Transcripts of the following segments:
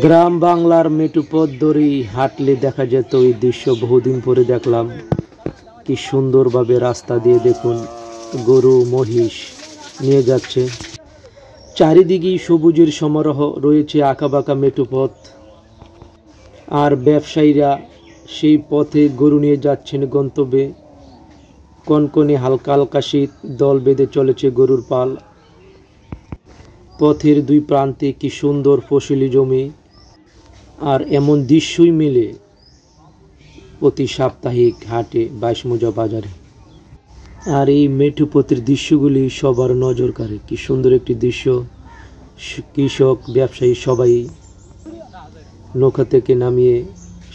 গ্রাম বাংলার মেঠো পথ ধরেই হাঁটলে দেখা যেত এই দৃশ্য। বহুদিন পরে দেখলাম। কি সুন্দরভাবে রাস্তা দিয়ে দেখুন গরু মহিষ নিয়ে যাচ্ছে। চারিদিকেই সবুজের সমারোহ রয়েছে, আঁকাবাঁকা মেঠো পথ। আর ব্যবসায়ীরা সেই পথে গরু নিয়ে যাচ্ছেন গন্তব্যে। কনকনে হালকা হালকা শীত, দল বেঁধে চলেছে গরুর পাল। পথের দুই প্রান্তে কি সুন্দর ফসলি জমি। আর এমন দৃশ্যই মিলে প্রতি সাপ্তাহিক হাটে 22 মৌজা বাজারে। আর এই মেঠো পথের দৃশ্যগুলি সবার নজর কাড়ে। কি সুন্দর একটি দৃশ্য। কৃষক ব্যবসায়ী সবাই নৌকা থেকে নামিয়ে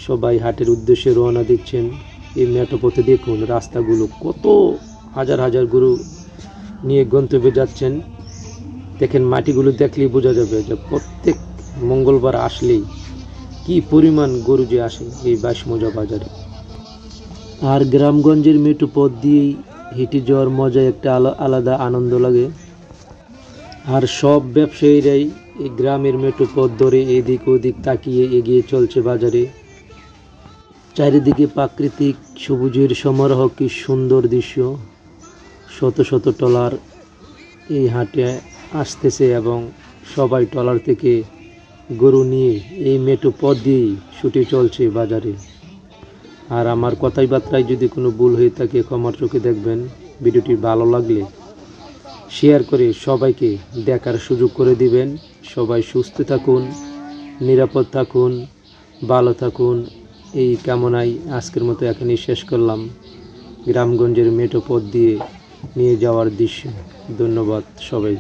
সবাই হাটের উদ্দেশ্যে রওনা দিচ্ছেন। এই মেঠো পথে দেখুন রাস্তাগুলো, কত হাজার হাজার গরু নিয়ে গন্তব্যে যাচ্ছেন। দেখেন মাটিগুলো দেখলেই বোঝা যাবে যে প্রত্যেক মঙ্গলবার আসলেই কি পরিমাণ গরু যে আসে এই 22 মৌজা বাজারে। আর গ্রামগঞ্জের মেঠো পথ দিয়েই হেঁটে যাওয়ার মজা একটা আলাদা আনন্দ লাগে। আর সব ব্যবসায়ীরাই এই গ্রামের মেঠো পথ ধরে এদিক ওদিক তাকিয়ে এগিয়ে চলছে বাজারে। চারিদিকে প্রাকৃতিক সবুজের সমারোহ, কি সুন্দর দৃশ্য। শত শত ট্রলার এই হাটে আসতেছে এবং সবাই ট্রলার থেকে গরু নিয়ে এই মেঠো পথ দিয়েই ছুটে চলছে বাজারে। আর আমার কথাই বার্তায় যদি কোনো ভুল হয়ে থাকে ক্ষমার চোখে দেখবেন। ভিডিওটি ভালো লাগলে শেয়ার করে সবাইকে দেখার সুযোগ করে দিবেন। সবাই সুস্থ থাকুন, নিরাপদ থাকুন, ভালো থাকুন, এই কামনায় আজকের মতো এখানেই শেষ করলাম গ্রামগঞ্জের মেঠো পথ দিয়ে নিয়ে যাওয়ার দৃশ্য। ধন্যবাদ সবাই।